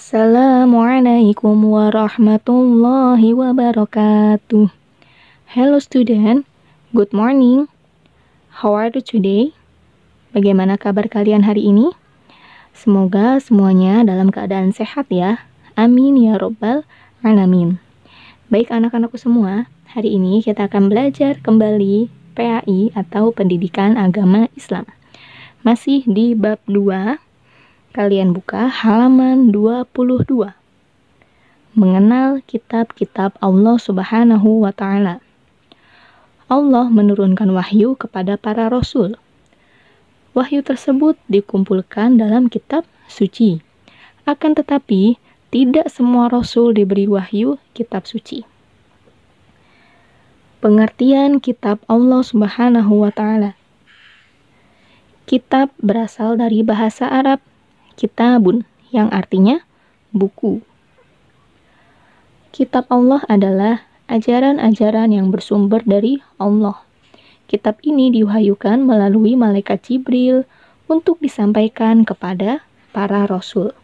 Assalamualaikum warahmatullahi wabarakatuh. Hello student, good morning. How are you today? Bagaimana kabar kalian hari ini? Semoga semuanya dalam keadaan sehat ya. Amin ya robbal alamin. Baik anak-anakku semua, hari ini kita akan belajar kembali PAI atau Pendidikan Agama Islam. Masih di bab 2. Kalian buka halaman 22. Mengenal kitab-kitab Allah Subhanahu wa Ta'ala. Allah menurunkan wahyu kepada para rasul. Wahyu tersebut dikumpulkan dalam kitab suci. Akan tetapi, tidak semua rasul diberi wahyu kitab suci. Pengertian kitab Allah Subhanahu wa Ta'ala. Kitab berasal dari bahasa Arab kitabun, yang artinya buku. Kitab Allah adalah ajaran-ajaran yang bersumber dari Allah. Kitab ini diwahyukan melalui malaikat Jibril untuk disampaikan kepada para rasul.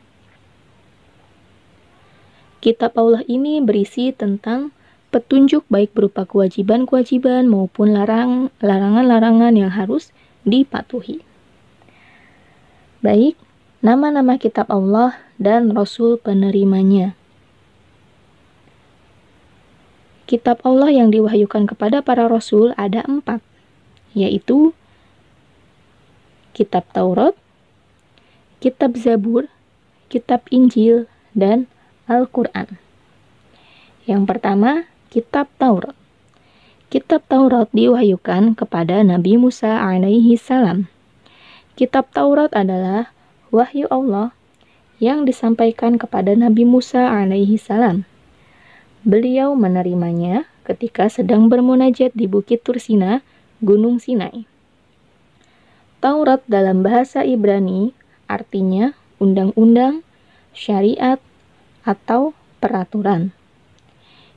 Kitab Allah ini berisi tentang petunjuk baik berupa kewajiban-kewajiban maupun larangan-larangan yang harus dipatuhi. Baik, nama-nama kitab Allah dan Rasul penerimanya. Kitab Allah yang diwahyukan kepada para Rasul ada 4, yaitu Kitab Taurat, Kitab Zabur, Kitab Injil, dan Al-Quran. Yang pertama, Kitab Taurat. Kitab Taurat diwahyukan kepada Nabi Musa alaihi salam. Kitab Taurat adalah wahyu Allah yang disampaikan kepada Nabi Musa alaihi salam. Beliau menerimanya ketika sedang bermunajat di Bukit Tursina, Gunung Sinai. Taurat dalam bahasa Ibrani artinya undang-undang, syariat, atau peraturan.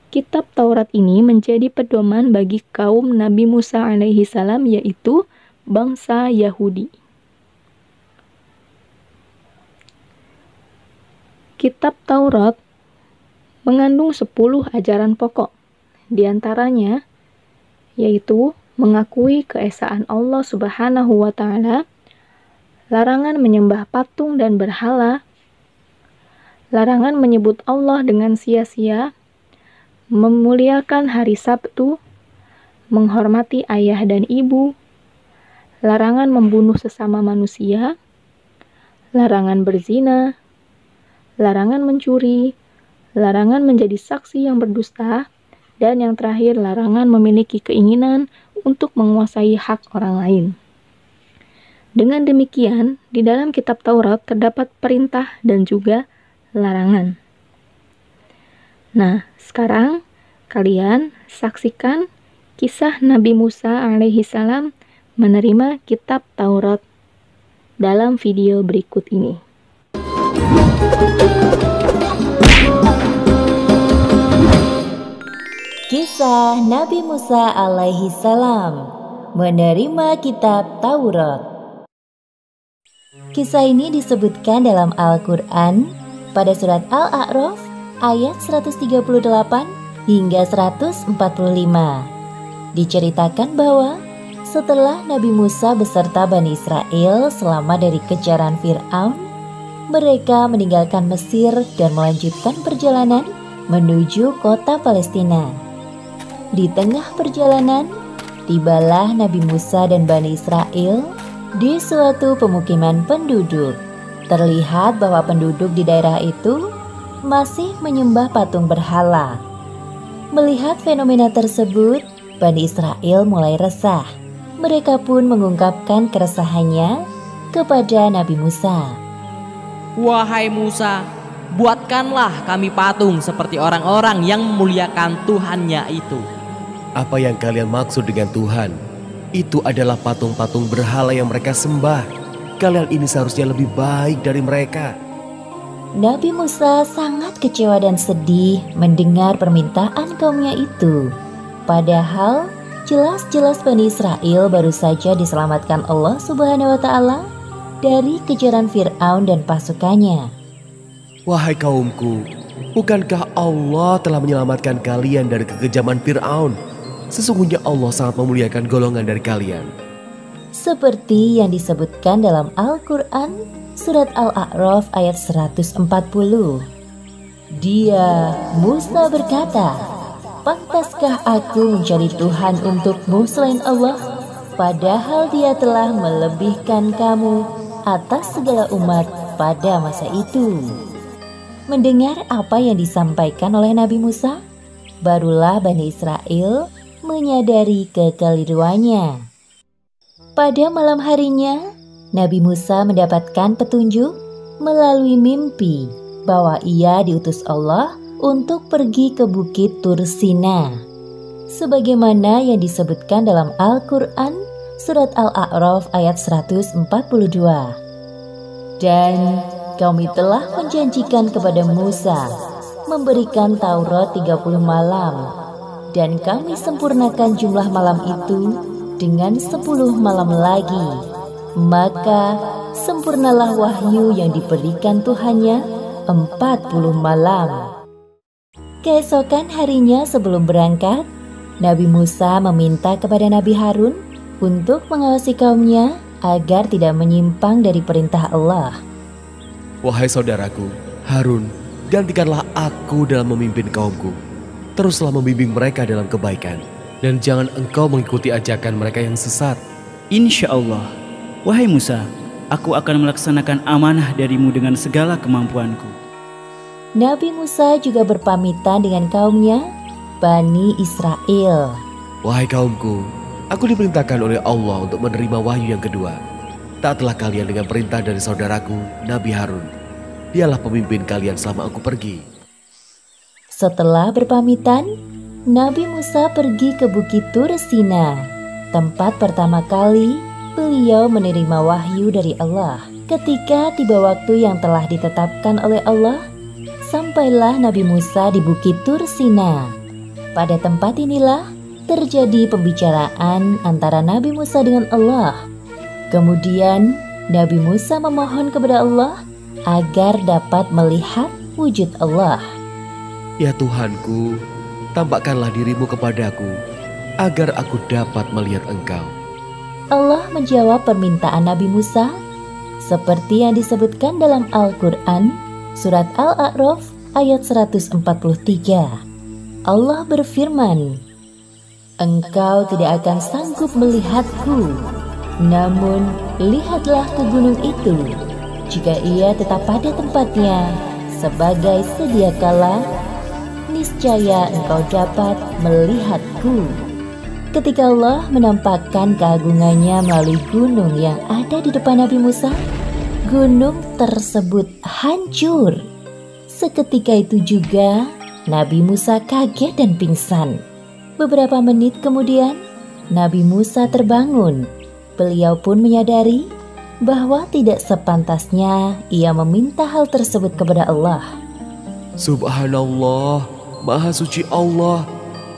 Kitab Taurat ini menjadi pedoman bagi kaum Nabi Musa alaihi salam, yaitu bangsa Yahudi. Kitab Taurat mengandung 10 ajaran pokok, di antaranya yaitu mengakui keesaan Allah Subhanahu wa Ta'ala, larangan menyembah patung dan berhala, larangan menyebut Allah dengan sia-sia, memuliakan hari Sabtu, menghormati ayah dan ibu, larangan membunuh sesama manusia, larangan berzina, larangan mencuri, larangan menjadi saksi yang berdusta, dan yang terakhir larangan memiliki keinginan untuk menguasai hak orang lain. Dengan demikian, di dalam kitab Taurat terdapat perintah dan juga larangan. Nah, sekarang kalian saksikan kisah Nabi Musa alaihi salam menerima kitab Taurat dalam video berikut ini. Kisah Nabi Musa alaihi salam menerima kitab Taurat. Kisah ini disebutkan dalam Al-Quran pada surat Al-A'raf ayat 138 hingga 145. Diceritakan bahwa setelah Nabi Musa beserta Bani Israel selamat dari kejaran Fir'aun, mereka meninggalkan Mesir dan melanjutkan perjalanan menuju kota Palestina. Di tengah perjalanan, tibalah Nabi Musa dan Bani Israel di suatu pemukiman penduduk. Terlihat bahwa penduduk di daerah itu masih menyembah patung berhala. Melihat fenomena tersebut, Bani Israel mulai resah. Mereka pun mengungkapkan keresahannya kepada Nabi Musa. Wahai Musa, buatkanlah kami patung seperti orang-orang yang memuliakan Tuhannya itu. Apa yang kalian maksud dengan Tuhan? Itu adalah patung-patung berhala yang mereka sembah. Kalian ini seharusnya lebih baik dari mereka. Nabi Musa sangat kecewa dan sedih mendengar permintaan kaumnya itu. Padahal jelas-jelas Bani Israel baru saja diselamatkan Allah Subhanahu wa Ta'ala dari kejaran Fir'aun dan pasukannya. Wahai kaumku, bukankah Allah telah menyelamatkan kalian dari kekejaman Fir'aun? Sesungguhnya Allah sangat memuliakan golongan dari kalian. Seperti yang disebutkan dalam Al-Quran, surat Al-A'raf ayat 140. Dia, Musa berkata, "Pantaskah aku mencari Tuhan untukmu selain Allah, padahal dia telah melebihkan kamu atas segala umat pada masa itu." Mendengar apa yang disampaikan oleh Nabi Musa, barulah Bani Israel menyadari kekeliruannya. Pada malam harinya, Nabi Musa mendapatkan petunjuk melalui mimpi bahwa ia diutus Allah untuk pergi ke bukit Tur Sina. Sebagaimana yang disebutkan dalam Al-Quran, surat Al-A'raf ayat 142. Dan kami telah menjanjikan kepada Musa memberikan Taurat 30 malam. Dan kami sempurnakan jumlah malam itu dengan 10 malam lagi. Maka sempurnalah wahyu yang diberikan Tuhannya 40 malam. Keesokan harinya sebelum berangkat, Nabi Musa meminta kepada Nabi Harun untuk mengawasi kaumnya agar tidak menyimpang dari perintah Allah. Wahai saudaraku, Harun, gantikanlah aku dalam memimpin kaumku. Teruslah membimbing mereka dalam kebaikan, dan jangan engkau mengikuti ajakan mereka yang sesat. Insya Allah, wahai Musa, aku akan melaksanakan amanah darimu dengan segala kemampuanku. Nabi Musa juga berpamitan dengan kaumnya, Bani Israel. Wahai kaumku, aku diperintahkan oleh Allah untuk menerima wahyu yang kedua. Taatlah kalian dengan perintah dari saudaraku, Nabi Harun. Dialah pemimpin kalian selama aku pergi. Setelah berpamitan, Nabi Musa pergi ke Bukit Tur Sina, tempat pertama kali beliau menerima wahyu dari Allah. Ketika tiba waktu yang telah ditetapkan oleh Allah, sampailah Nabi Musa di Bukit Tur Sina. Pada tempat inilah terjadi pembicaraan antara Nabi Musa dengan Allah. Kemudian Nabi Musa memohon kepada Allah agar dapat melihat wujud Allah. Ya Tuhanku, tampakkanlah dirimu kepadaku, agar aku dapat melihat Engkau. Allah menjawab permintaan Nabi Musa, seperti yang disebutkan dalam Al-Quran, surat Al-A'raf ayat 143. Allah berfirman, "Engkau tidak akan sanggup melihatku, namun lihatlah ke gunung itu, jika ia tetap pada tempatnya, sebagai sedia kala, niscaya engkau dapat melihatku." Ketika Allah menampakkan keagungannya melalui gunung yang ada di depan Nabi Musa, gunung tersebut hancur. Seketika itu juga Nabi Musa kaget dan pingsan. Beberapa menit kemudian, Nabi Musa terbangun. Beliau pun menyadari bahwa tidak sepantasnya ia meminta hal tersebut kepada Allah. Subhanallah, Maha Suci Allah,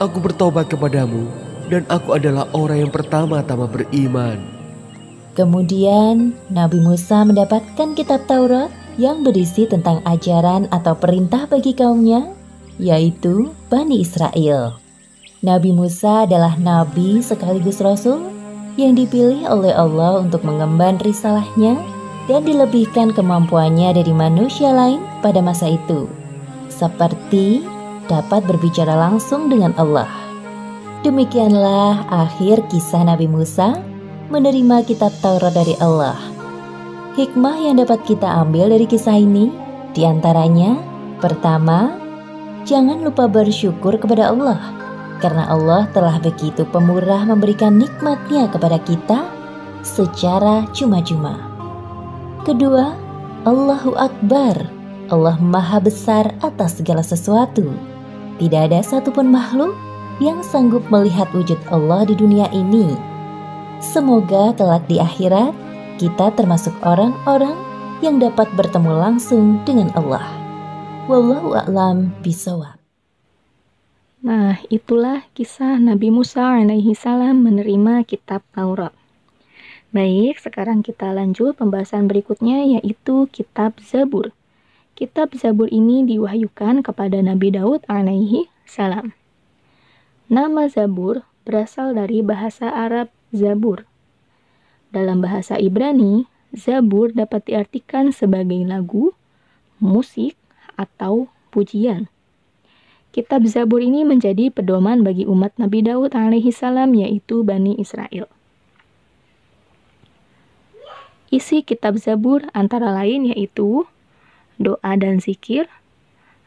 aku bertobat kepadamu, dan aku adalah orang yang pertama-tama beriman. Kemudian Nabi Musa mendapatkan kitab Taurat yang berisi tentang ajaran atau perintah bagi kaumnya, yaitu Bani Israel. Nabi Musa adalah nabi sekaligus rasul yang dipilih oleh Allah untuk mengemban risalahnya dan dilebihkan kemampuannya dari manusia lain pada masa itu, seperti dapat berbicara langsung dengan Allah. Demikianlah akhir kisah Nabi Musa menerima kitab Taurat dari Allah. Hikmah yang dapat kita ambil dari kisah ini diantaranya, pertama, jangan lupa bersyukur kepada Allah, karena Allah telah begitu pemurah memberikan nikmatnya kepada kita secara cuma-cuma. Kedua, Allahu Akbar, Allah Maha Besar atas segala sesuatu. Tidak ada satupun makhluk yang sanggup melihat wujud Allah di dunia ini. Semoga kelak di akhirat kita termasuk orang-orang yang dapat bertemu langsung dengan Allah. Wallahu a'lam bishawab. Nah, itulah kisah Nabi Musa alaihi salam menerima kitab Taurat. Baik, sekarang kita lanjut pembahasan berikutnya, yaitu kitab Zabur. Kitab Zabur ini diwahyukan kepada Nabi Daud alaihi salam. Nama Zabur berasal dari bahasa Arab Zabur. Dalam bahasa Ibrani, Zabur dapat diartikan sebagai lagu, musik, atau pujian. Kitab Zabur ini menjadi pedoman bagi umat Nabi Daud alaihi salam, yaitu Bani Israel. Isi kitab Zabur antara lain yaitu doa dan zikir,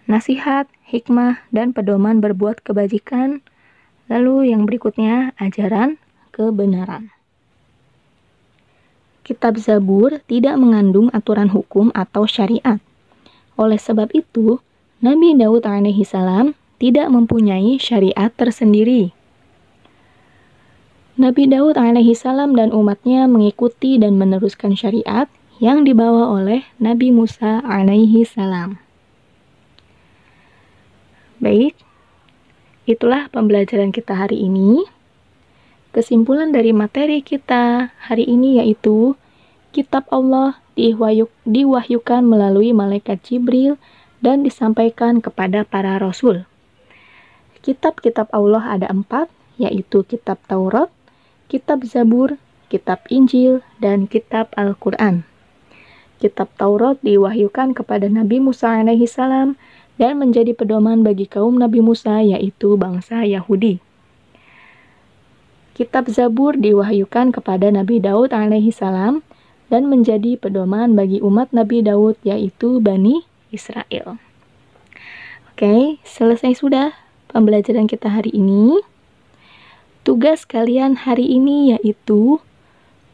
nasihat, hikmah, dan pedoman berbuat kebajikan. Lalu yang berikutnya, ajaran kebenaran. Kitab Zabur tidak mengandung aturan hukum atau syariat. Oleh sebab itu, Nabi Daud alaihi salam tidak mempunyai syariat tersendiri. Nabi Daud alaihi salam dan umatnya mengikuti dan meneruskan syariat yang dibawa oleh Nabi Musa alaihi salam. Baik, itulah pembelajaran kita hari ini. Kesimpulan dari materi kita hari ini yaitu kitab Allah diwahyukan melalui malaikat Jibril dan disampaikan kepada para rasul. Kitab-kitab Allah ada 4, yaitu kitab Taurat, kitab Zabur, kitab Injil, dan kitab Al-Quran. Kitab Taurat diwahyukan kepada Nabi Musa alaihi salam dan menjadi pedoman bagi kaum Nabi Musa, yaitu bangsa Yahudi. Kitab Zabur diwahyukan kepada Nabi Daud alaihi salam dan menjadi pedoman bagi umat Nabi Daud, yaitu Bani Israel. Oke, selesai sudah pembelajaran kita hari ini. Tugas kalian hari ini yaitu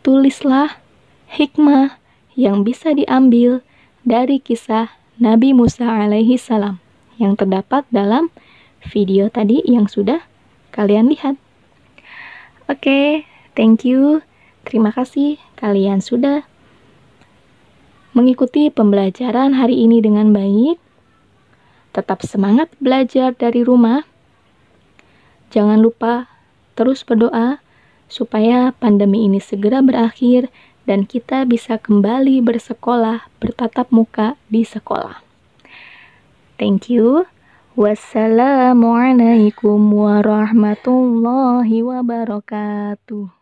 tulislah hikmah yang bisa diambil dari kisah Nabi Musa alaihi salam yang terdapat dalam video tadi yang sudah kalian lihat. Oke, thank you. Terima kasih kalian sudah mengikuti pembelajaran hari ini dengan baik. Tetap semangat belajar dari rumah. Jangan lupa terus berdoa supaya pandemi ini segera berakhir dan kita bisa kembali bersekolah, bertatap muka di sekolah. Thank you. Wassalamualaikum warahmatullahi wabarakatuh.